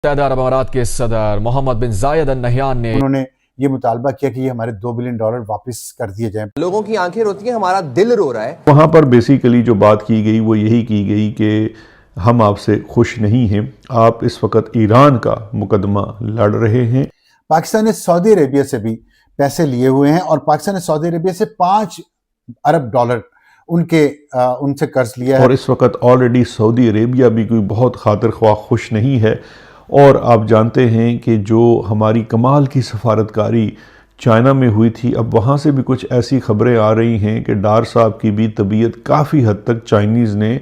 मुत्तहिदा अरब अमारात के सदर मोहम्मद बिन जायद अल नहयान ने उन्होंने ये मुतालबा किया कि ये हमारे $2 बिलियन वापस कर दिए जाएं। लोगों की आंखें रोती हैं, हमारा दिल रो रहा है। वहाँ पर बेसिकली जो बात की गई वो यही की गई कि हम आपसे खुश नहीं हैं, आप इस वक्त ईरान का मुकदमा लड़ रहे हैं। पाकिस्तान ने सऊदी अरेबिया से भी पैसे लिए हुए हैं और पाकिस्तान ने सऊदी अरेबिया से $5 अरब उनसे कर्ज लिया है। और इस वक्त ऑलरेडी सऊदी अरेबिया भी कोई बहुत खातिर ख्वाह खुश नहीं है। और आप जानते हैं कि जो हमारी कमाल की सफारतकारी चाइना में हुई थी, अब वहाँ से भी कुछ ऐसी खबरें आ रही हैं कि डार साहब की भी तबीयत काफ़ी हद तक चाइनीज़ ने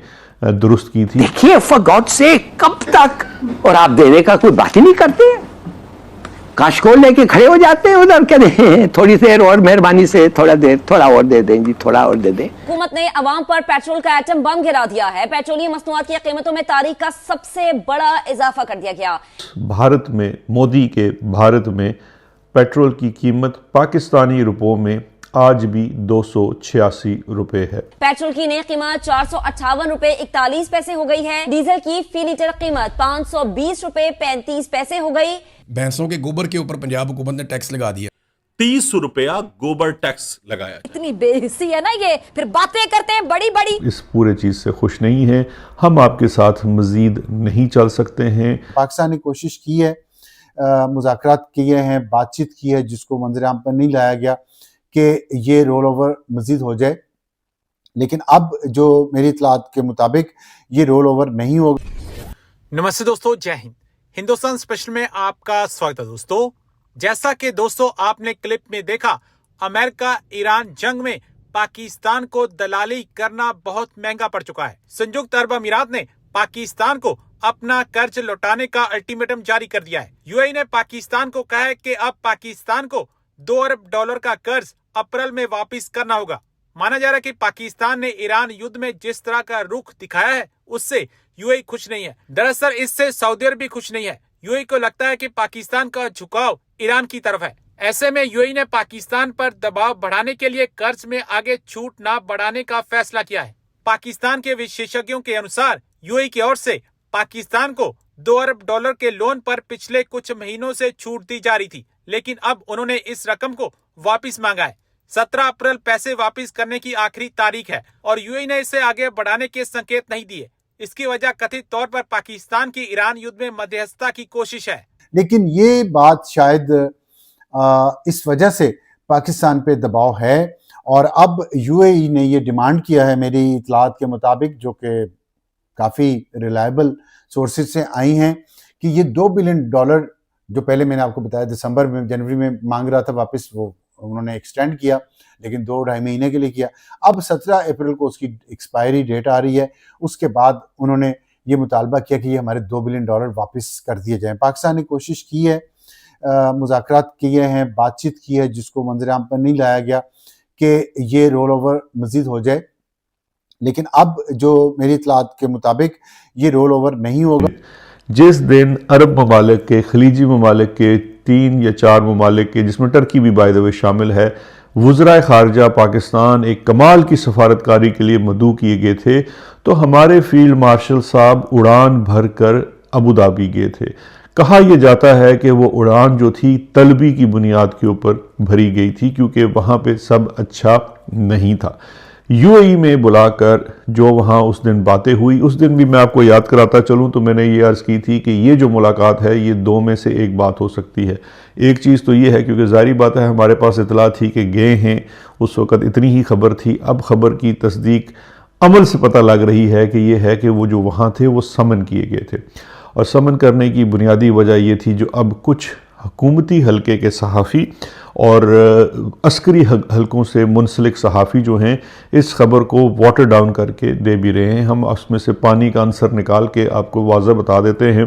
दुरुस्त की थी। देखिए फॉर गॉड से कब तक, और आप देने का कोई बात ही नहीं करते, काशकोल लेके खड़े हो जाते हैं उधर, कहते थोड़ी देर और मेहरबानी से थोड़ा और दे दें जी, थोड़ा और दे दें। हुकूमत ने अवाम पर पेट्रोल का एटम बम गिरा दिया है। पेट्रोलियम मसनूआत की कीमतों में तारीख का सबसे बड़ा इजाफा कर दिया गया। भारत में, मोदी के भारत में पेट्रोल की कीमत पाकिस्तानी रुपयों में आज भी 286 रुपए है। पेट्रोल की नई कीमत 458 रुपए 41 पैसे हो गई है। डीजल की फी लीटर कीमत 520 रुपए 35 पैसे हो गई। भैंसों के गोबर के ऊपर पंजाब हुकूमत ने टैक्स लगा दिया, 30 रुपया गोबर टैक्स लगाया। इतनी बेहिस्सी है ना ये, फिर बातें करते हैं बड़ी बड़ी। इस पूरे चीज से खुश नहीं है, हम आपके साथ मजीद नहीं चल सकते हैं। पाकिस्तान ने कोशिश की है, मुज़ाकरात किए हैं, बातचीत की है, जिसको मंजर आम पर नहीं लाया गया कि ये रोल ओवर मजीद हो जाए, लेकिन अब जो मेरी इतलात के मुताबिक ये रोल ओवर नहीं होगा। नमस्ते दोस्तों, जय हिंद। हिंदुस्तान स्पेशल में आपका स्वागत है दोस्तों। जैसा कि दोस्तों आपने क्लिप में देखा, अमेरिका ईरान जंग में पाकिस्तान को दलाली करना बहुत महंगा पड़ चुका है। संयुक्त अरब अमीरात ने पाकिस्तान को अपना कर्ज लौटाने का अल्टीमेटम जारी कर दिया है। यूएई ने पाकिस्तान को कहा है कि अब पाकिस्तान को $2 अरब का कर्ज अप्रैल में वापस करना होगा। माना जा रहा है कि पाकिस्तान ने ईरान युद्ध में जिस तरह का रुख दिखाया है उससे यूएई खुश नहीं है। दरअसल इससे सऊदी अरब भी खुश नहीं है। यूएई को लगता है कि पाकिस्तान का झुकाव ईरान की तरफ है। ऐसे में यूएई ने पाकिस्तान पर दबाव बढ़ाने के लिए कर्ज में आगे छूट ना बढ़ाने का फैसला किया है। पाकिस्तान के विशेषज्ञों के अनुसार यूएई की ओर से पाकिस्तान को $2 अरब के लोन पर पिछले कुछ महीनों से छूट दी जा रही थी, लेकिन अब उन्होंने इस रकम को वापस मांगा है। 17 अप्रैल पैसे वापस करने की आखिरी तारीख है और यूएई ने इसे आगे बढ़ाने के संकेत नहीं दिए। इसकी वजह कथित तौर पर पाकिस्तान की ईरान युद्ध में मध्यस्थता की कोशिश है। लेकिन ये बात शायद इस वजह से पाकिस्तान पे दबाव है और अब यूएई ने ये डिमांड किया है, मेरी इतलात के मुताबिक, जो कि काफ़ी रिलायबल सोर्सेज से आई हैं, कि ये $2 बिलियन जो पहले मैंने आपको बताया दिसंबर में, जनवरी में मांग रहा था वापस, वो उन्होंने एक्सटेंड किया, लेकिन 2-2.5 महीने के लिए किया। अब 17 अप्रैल को उसकी एक्सपायरी डेट आ रही है। उसके बाद उन्होंने ये मुतालबा किया कि ये हमारे $2 बिलियन वापस कर दिए जाएं। पाकिस्तान ने कोशिश की है, मुज़ाकरात किए हैं, बातचीत की है, जिसको मंजर आम पर नहीं लाया गया कि ये रोल ओवर मजीद हो जाए, लेकिन अब जो मेरी इतलात के मुताबिक ये रोल ओवर नहीं होगा। जिस दिन अरब ममालिक के, खलीजी ममालिक के 3 या 4 ममालिक के, जिसमें टर्की भी बाय द वे शामिल है, वज़राए ख़ारजा पाकिस्तान एक कमाल की सफारतकारी के लिए मदऊ किए गए थे, तो हमारे फील्ड मार्शल साहब उड़ान भर कर अबू धाबी गए थे। कहा यह जाता है कि वो उड़ान जो थी तलबी की बुनियाद के ऊपर भरी गई थी, क्योंकि वहाँ पे सब अच्छा नहीं था। यूएई में बुलाकर जो वहाँ उस दिन बातें हुई, उस दिन भी मैं आपको याद कराता चलूँ तो मैंने ये अर्ज़ की थी कि ये जो मुलाकात है ये 2 में से एक बात हो सकती है। एक चीज़ तो ये है, क्योंकि ज़ाहिर बात है हमारे पास इतला थी कि गए हैं, उस वक़्त इतनी ही खबर थी। अब खबर की तस्दीक अमल से पता लग रही है कि ये है कि वो जो वहाँ थे वो समन किए गए थे, और समन करने की बुनियादी वजह ये थी, जो अब कुछ हुकूमती हलके के सहाफ़ी और अस्करी हलकों से मुंसलिक सहाफ़ी जो हैं, इस ख़बर को वाटर डाउन करके दे भी रहे हैं। हम उसमें से पानी का आंसर निकाल के आपको वाज़ह बता देते हैं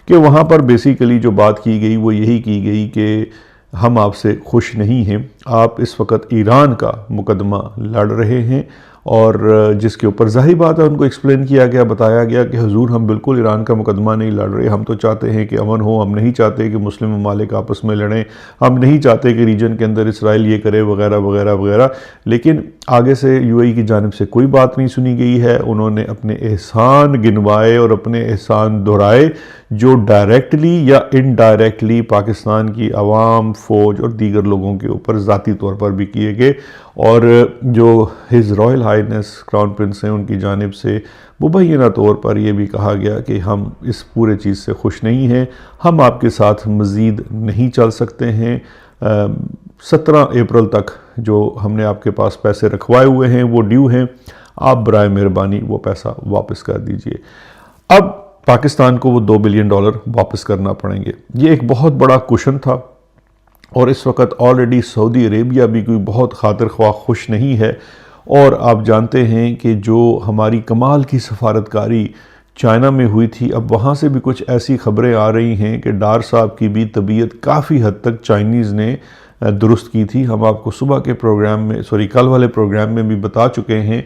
कि वहाँ पर बेसिकली जो बात की गई वो यही की गई कि हम आपसे खुश नहीं हैं, आप इस वक्त ईरान का मुकदमा लड़ रहे हैं, और जिसके ऊपर ज़ाहिर बात है उनको एक्सप्लेन किया गया, बताया गया कि हुजूर हम बिल्कुल ईरान का मुकदमा नहीं लड़ रहे, हम तो चाहते हैं कि अमन हो, हम नहीं चाहते कि मुस्लिम ममालिक आपस में लड़ें, हम नहीं चाहते कि रीजन के अंदर इसराइल ये करे वगैरह वगैरह वगैरह। लेकिन आगे से यूएई की जानिब से कोई बात नहीं सुनी गई है। उन्होंने अपने एहसान गिनवाए और अपने एहसान दोहराए जो डायरेक्टली या इनडायरेक्टली पाकिस्तान की आवाम, फ़ौज और दीगर लोगों के ऊपर ज़ाती तौर पर भी किए गए। और जो His Royal Highness Crown Prince हैं उनकी जानिब से मुबैना तौर पर यह भी कहा गया कि हम इस पूरे चीज़ से खुश नहीं हैं, हम आपके साथ मज़ीद नहीं चल सकते हैं। 17 अप्रैल तक जो हमने आपके पास पैसे रखवाए हुए हैं वो ड्यू हैं, आप बराए मेहरबानी वो पैसा वापस कर दीजिए। अब पाकिस्तान को वो $2 बिलियन वापस करना पड़ेंगे। ये एक बहुत बड़ा कुशन था और इस वक्त ऑलरेडी सऊदी अरेबिया भी कोई बहुत खातिर ख्वाह खुश नहीं है। और आप जानते हैं कि जो हमारी कमाल की सफारतकारी चाइना में हुई थी, अब वहाँ से भी कुछ ऐसी खबरें आ रही हैं कि डार साहब की भी तबीयत काफ़ी हद तक चाइनीज़ ने दुरुस्त की थी। हम आपको सुबह के प्रोग्राम में कल वाले प्रोग्राम में भी बता चुके हैं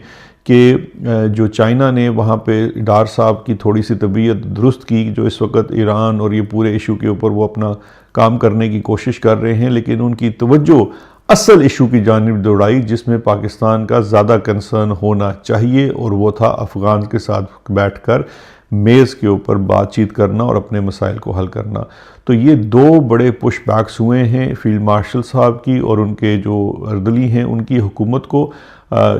कि जो चाइना ने वहाँ पे डार साहब की थोड़ी सी तबीयत दुरुस्त की, जो इस वक्त ईरान और ये पूरे इशू के ऊपर वो अपना काम करने की कोशिश कर रहे हैं, लेकिन उनकी तवज्जो असल इशू की जानिब दौड़ाई जिसमें पाकिस्तान का ज़्यादा कंसर्न होना चाहिए, और वो था अफ़गान के साथ बैठकर मेज़ के ऊपर बातचीत करना और अपने मसाइल को हल करना। तो ये 2 बड़े पुश बैक्स हुए हैं फील्ड मार्शल साहब की और उनके जो अर्दली हैं उनकी हुकूमत को।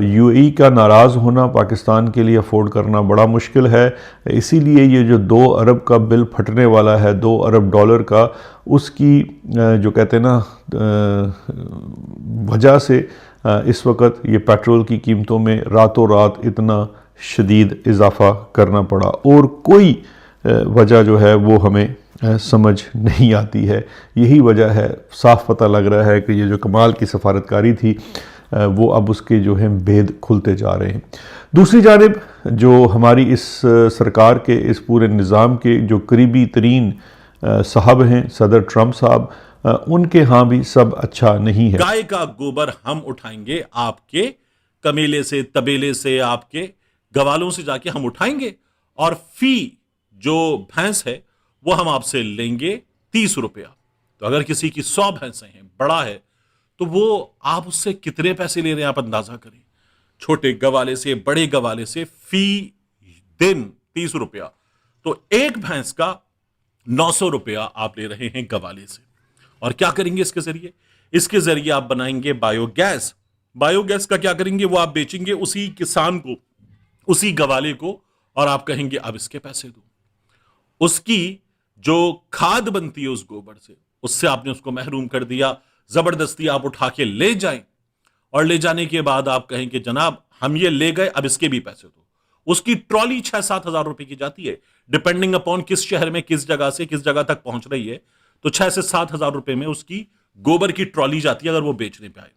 यूएई का नाराज़ होना पाकिस्तान के लिए अफोर्ड करना बड़ा मुश्किल है, इसीलिए ये जो 2 अरब का बिल फटने वाला है, $2 अरब का, उसकी जो कहते हैं ना वजह से इस वक्त ये पेट्रोल की कीमतों में रातों रात इतना शदीद इजाफ़ा करना पड़ा और कोई वजह जो है वो हमें समझ नहीं आती है। यही वजह है, साफ पता लग रहा है कि ये जो कमाल की सफारतकारी थी वो अब उसके जो हैं भेद खुलते जा रहे हैं। दूसरी जानिब जो हमारी इस सरकार के इस पूरे निज़ाम के जो करीबी तरीन साहब हैं सदर ट्रंप साहब, उनके यहाँ भी सब अच्छा नहीं है। गाय का गोबर हम उठाएंगे, आपके कमेले से, तबेले से, आपके गवालों से जाके हम उठाएंगे, और फी जो भैंस है वो हम आपसे लेंगे ₹30। तो अगर किसी की 100 भैंसें हैं, बड़ा है, तो वो आप उससे कितने पैसे ले रहे हैं आप अंदाजा करें। छोटे गवाले से, बड़े गवाले से फी दिन ₹30, तो एक भैंस का ₹900 आप ले रहे हैं गवाले से। और क्या करेंगे इसके जरिए? इसके जरिए आप बनाएंगे बायोगैस। बायोगैस का क्या करेंगे? वो आप बेचेंगे उसी किसान को, उसी गवाले को, और आप कहेंगे अब इसके पैसे दो। उसकी जो खाद बनती है उस गोबर से, उससे आपने उसको महरूम कर दिया। जबरदस्ती आप उठा के ले जाएं, और ले जाने के बाद आप कहें कि जनाब हम ये ले गए, अब इसके भी पैसे दो। उसकी ट्रॉली 6-7 हज़ार रुपए की जाती है, डिपेंडिंग अपॉन किस शहर में किस जगह से किस जगह तक पहुंच रही है। तो 6 से 7 हज़ार रुपए में उसकी गोबर की ट्रॉली जाती है अगर वो बेचने पे आए।